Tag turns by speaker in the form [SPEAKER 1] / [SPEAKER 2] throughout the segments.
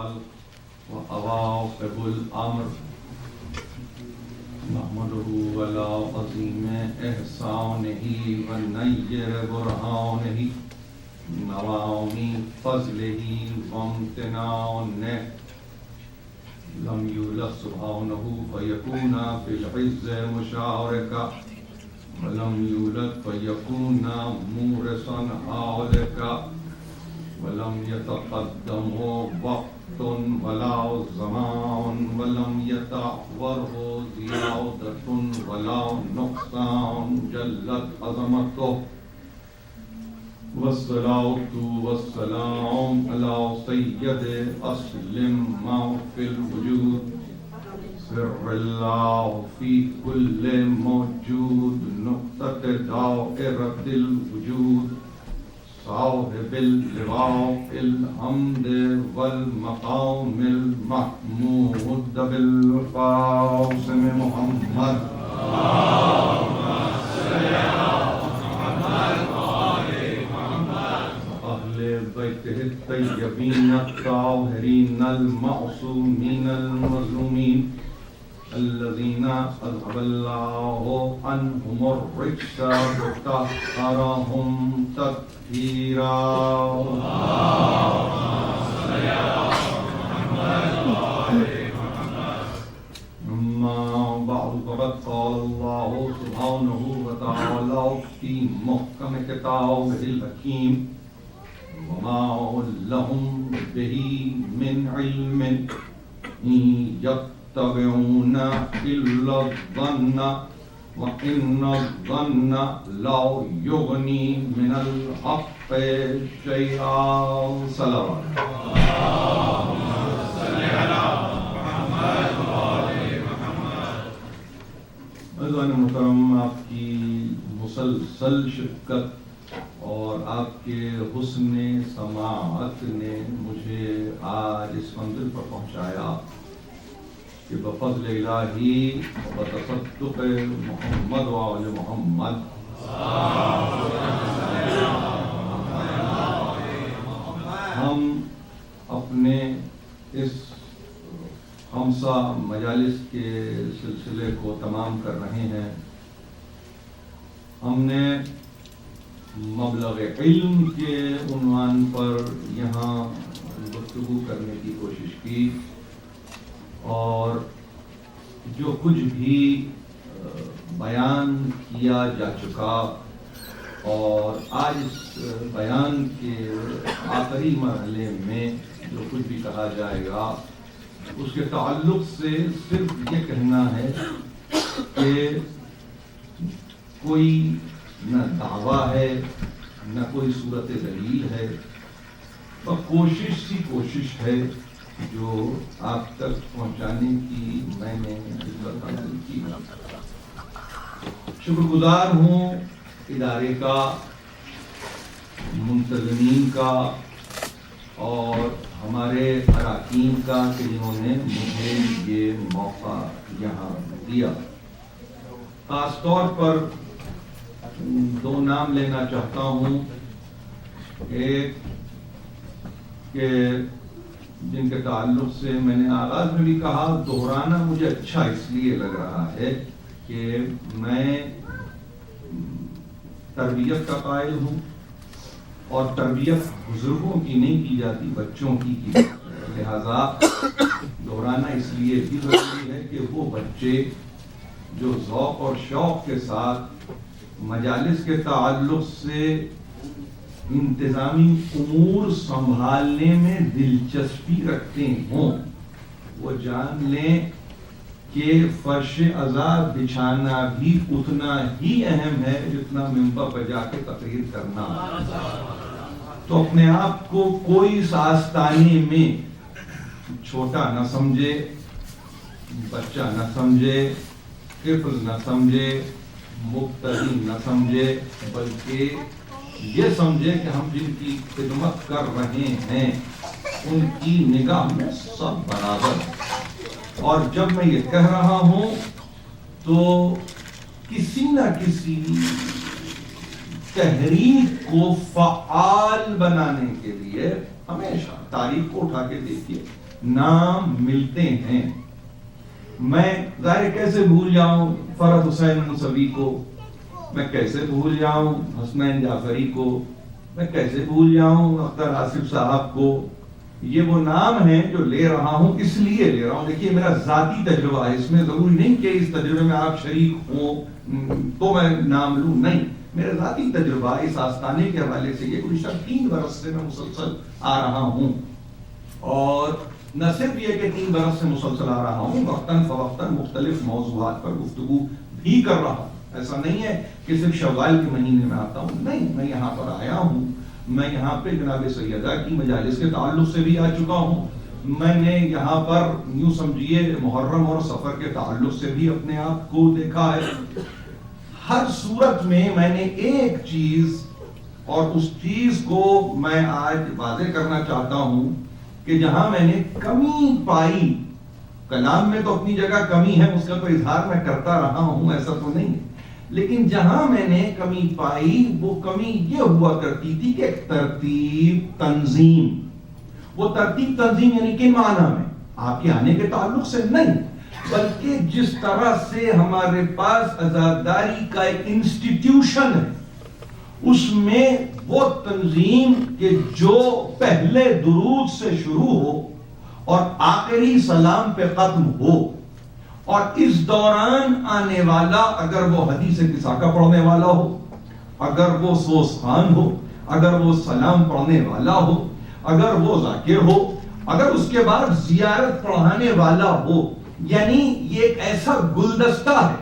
[SPEAKER 1] الخلق وأواقب الأمر نحمده على عظيم إحسانه ونير برهانه نوامی فضله وامتنانه لم يولد سبحانه فيكون في العز مشاركا ولم يولد فيكون مورثا هالكا ولم يتقدمه وقت ولا زمان ولم يتأخره زيادة ولا نقصان جلت عظمته والصلاة والسلام على سيد أصل ما في الوجود سر الله في كل موجود نقطة دائرة الوجود صاحب اللواء الحمد والمقام المحمود بالقاسم محمد بيته الطيبين الطاهرين المعصومين المظلومين الذين أذهب الله عنهم الرجس وطهرهم تطهيرا أما بعد فقد قال الله سبحانه وتعالى في محكم كتابه الحكيم وما لهم به من علم إن يتبعون إلا الظن وإن الظن لا يغني من الحق شيئا صلوات عزیزان محترم، آپ کی مسلسل شفقت اور آپ کے حسن سماعت نے مجھے آج اس منزل پر پہنچایا کہ بفضل الہی و بتصدق محمد و آل محمد ہم اپنے اس خمسہ مجالس کے سلسلے کو تمام کر رہے ہیں۔ ہم نے مبلغ علم کے عنوان پر یہاں گفتگو کرنے کی کوشش کی، اور جو کچھ بھی بیان کیا جا چکا اور آج اس بیان کے آخری مرحلے میں جو کچھ بھی کہا جائے گا اس کے تعلق سے صرف یہ کہنا ہے کہ کوئی نہ دعویٰ ہے نہ کوئی صورت دلیل ہے، تو کوشش ہے جو آپ تک پہنچانے کی میں نے خدمت حاصل کی۔ شکر گزار ہوں ادارے کا، منتظمین کا اور ہمارے اراکین کا کہ جنہوں نے مجھے یہ موقع یہاں دیا۔ خاص طور پر دو نام لینا چاہتا ہوں، ایک کہ جن کے تعلق سے میں نے آغاز میں بھی کہا، دہرانا مجھے اچھا اس لیے لگ رہا ہے کہ میں تربیت کا قائل ہوں، اور تربیت بزرگوں کی نہیں کی جاتی، بچوں کی لہذا دہرانا اس لیے بھی ضروری ہے کہ وہ بچے جو ذوق اور شوق کے ساتھ مجالس کے تعلق سے انتظامی امور سنبھالنے میں دلچسپی رکھتے ہوں، وہ جان لیں کہ فرش عزا بچھانا بھی اتنا ہی اہم ہے جتنا ممبر پر جا کے تقریر کرنا۔ تو اپنے آپ کو کوئی اس آستانے میں چھوٹا نہ سمجھے، بچہ نہ سمجھے، طفل نہ سمجھے، مبتدی نہ سمجھے، بلکہ یہ سمجھے کہ ہم جن کی خدمت کر رہے ہیں ان کی نگاہ میں سب برابر۔ اور جب میں یہ کہہ رہا ہوں تو کسی نہ کسی تحریک کو فعال بنانے کے لیے ہمیشہ تاریخ کو اٹھا کے دیکھیے، نام ملتے ہیں. میں ظاہر کیسے بھول جاؤں فرحت حسین موسوی کو، میں کیسے بھول جاؤں حسنین جعفری کو، میں کیسے بھول جاؤں اختر آصف صاحب کو. یہ وہ نام ہیں جو لے رہا ہوں، اس لیے لے رہا ہوں. دیکھیے میرا ذاتی تجربہ ہے، اس میں ضروری نہیں کہ اس تجربے میں آپ شریک ہوں تو میں نام لوں، نہیں. میرا ذاتی تجربہ اس آستانے کے حوالے سے یہ گزشتہ 3 برس سے میں مسلسل آ رہا ہوں، اور نہ صرف یہ کہ 3 برس سے مسلسل آ رہا ہوں، وقتاً فوقتاً مختلف موضوعات پر گفتگو بھی کر رہا ہوں. ایسا نہیں ہے کہ صرف شوال کے مہینے میں آتا ہوں، نہیں، میں یہاں پر آیا ہوں. میں یہاں پہ جناب سیدہ کی مجالس کے تعلق سے بھی آ چکا ہوں. میں نے یہاں پر یوں سمجھیے محرم اور سفر کے تعلق سے بھی اپنے آپ کو دیکھا ہے. ہر صورت میں میں نے ایک چیز، اور اس چیز کو میں آج واضح کرنا چاہتا ہوں کہ جہاں میں نے کمی پائی، کلام میں تو اپنی جگہ کمی ہے، اس کا تو اظہار میں کرتا رہا ہوں، ایسا تو نہیں ہے، لیکن جہاں میں نے کمی پائی وہ کمی یہ ہوا کرتی تھی کہ ترتیب تنظیم. وہ ترتیب تنظیم یعنی کہ معنی میں آپ کے آنے کے تعلق سے نہیں، بلکہ جس طرح سے ہمارے پاس عزاداری کا ایک انسٹیٹیوشن ہے، اس میں وہ تنظیم کہ جو پہلے درود سے شروع ہو اور آخری سلام پہ ختم ہو، اور اس دوران آنے والا اگر وہ حدیث کساکہ پڑھنے والا ہو، اگر وہ سوس خان ہو، اگر وہ سلام پڑھنے والا ہو، اگر وہ ذاکر ہو، اگر اس کے بعد زیارت پڑھانے والا ہو، یعنی یہ ایک ایسا گلدستہ ہے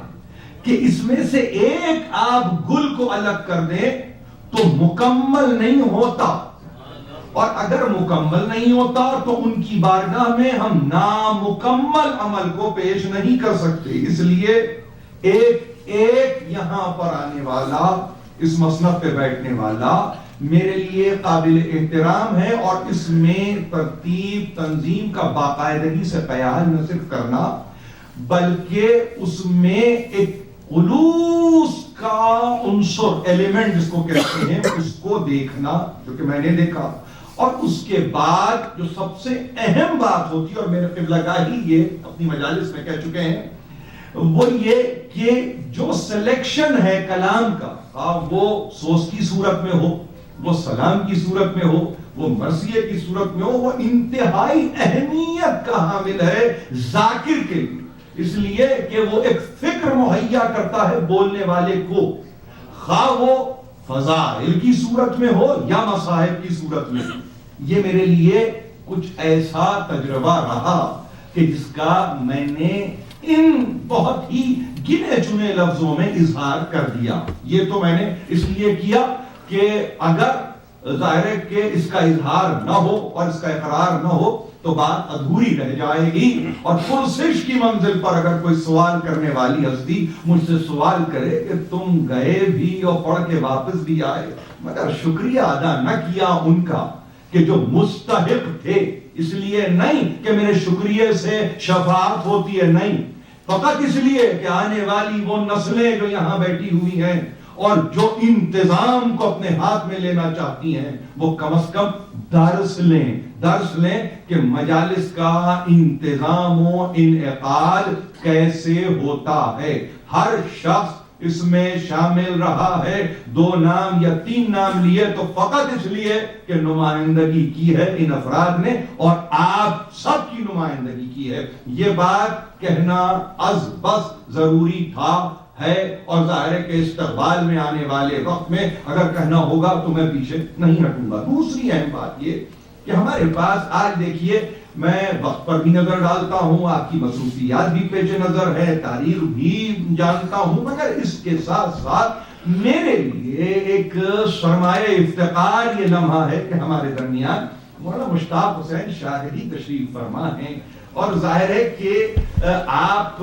[SPEAKER 1] کہ اس میں سے ایک آپ گل کو الگ کر دیں تو مکمل نہیں ہوتا، اور اگر مکمل نہیں ہوتا تو ان کی بارگاہ میں ہم نامکمل عمل کو پیش نہیں کر سکتے. اس لیے ایک ایک یہاں پر آنے والا، اس مسند پہ بیٹھنے والا میرے لیے قابل احترام ہے، اور اس میں ترتیب تنظیم کا باقاعدگی سے قیام نہ صرف کرنا بلکہ اس میں ایک خلوص کا عنصر، ایلیمنٹ جس کو کہتے ہیں، اس کو دیکھنا جو کہ میں نے دیکھا. اور اس کے بعد جو سب سے اہم بات ہوتی ہے، اور میرے قبلہ گاہی یہ اپنی مجالس میں کہہ چکے ہیں، وہ یہ کہ جو سلیکشن ہے کلام کا، وہ سوس کی صورت میں ہو، وہ سلام کی صورت میں ہو، وہ مرثیے کی صورت میں ہو، وہ انتہائی اہمیت کا حامل ہے ذاکر کے لیے، اس لیے کہ وہ ایک فکر مہیا کرتا ہے بولنے والے کو، خواہ وہ فضائل کی صورت میں ہو یا مصائب کی صورت میں. یہ میرے لیے کچھ ایسا تجربہ رہا کہ جس کا میں نے ان بہت ہی گنے چنے لفظوں میں اظہار کر دیا. یہ تو میں نے اس لیے کیا کہ اگر ظاہر ہے کہ اس کا اظہار نہ ہو اور اس کا اقرار نہ ہو تو بات ادھوری رہ جائے گی، اور پرسش کی منزل پر اگر کوئی سوال کرنے والی ہستی مجھ سے سوال کرے کہ تم گئے بھی اور پڑھ کے واپس بھی آئے، مگر شکریہ ادا نہ کیا ان کا کہ جو مستحق تھے، اس لیے نہیں کہ میرے شکریہ سے شفاعت ہوتی ہے، نہیں، فقط اس لیے کہ آنے والی وہ نسلیں جو یہاں بیٹھی ہوئی ہیں اور جو انتظام کو اپنے ہاتھ میں لینا چاہتی ہیں، وہ کم از کم درس لیں کہ مجالس کا انتظام و انعقاد کیسے ہوتا ہے. ہر شخص اس میں شامل رہا ہے. 2 نام یا 3 نام لیے تو فقط اس لیے کہ نمائندگی کی ہے ان افراد نے، اور آپ سب کی نمائندگی کی ہے. یہ بات کہنا از بس ضروری تھا، ہے، اور ظاہر ہے کہ استقبال میں آنے والے وقت میں اگر کہنا ہوگا تو میں پیچھے نہیں ہٹوں گا. دوسری اہم بات یہ کہ ہمارے پاس آج دیکھیے، میں وقت پر بھی نظر ڈالتا ہوں، آپ کی مصروفیات بھی پیش نظر ہے، تاریخ بھی جانتا ہوں، مگر اس کے ساتھ ساتھ میرے لیے ایک سرمایہ افتخار یہ لمحہ ہے کہ ہمارے درمیان مولانا مشتاق حسین شاہدی تشریف فرما ہیں. اور ظاہر ہے کہ آپ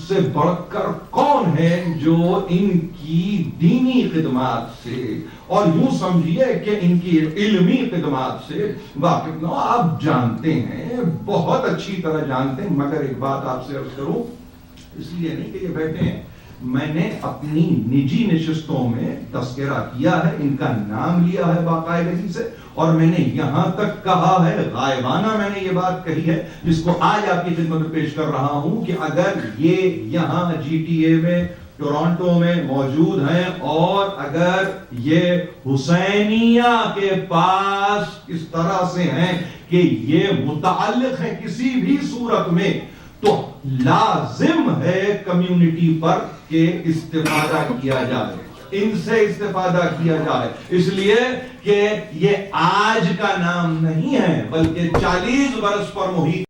[SPEAKER 1] سے بڑھ کر کون ہے جو ان کی دینی خدمات سے اور یوں سمجھیے کہ ان کی علمی خدمات سے واقف نہ ہو. آپ جانتے ہیں، بہت اچھی طرح جانتے ہیں، مگر ایک بات آپ سے عرض کروں، اس لیے نہیں کہ یہ بیٹھے ہیں، میں نے اپنی نجی نشستوں میں تذکرہ کیا ہے، ان کا نام لیا ہے باقاعدگی سے، اور میں نے یہاں تک کہا ہے، غائبانہ میں نے یہ بات کہی ہے جس کو آج آپ کی خدمت میں پیش کر رہا ہوں، کہ اگر یہ یہاں جی ٹی اے میں ٹورانٹو میں موجود ہیں اور اگر یہ حسینیہ کے پاس اس طرح سے ہیں کہ یہ متعلق ہے کسی بھی صورت میں، تو لازم ہے کمیونٹی پر کہ استفادہ کیا جائے، ان سے استفادہ کیا جائے، اس لیے کہ یہ آج کا نام نہیں ہے بلکہ 40 برس پر محیط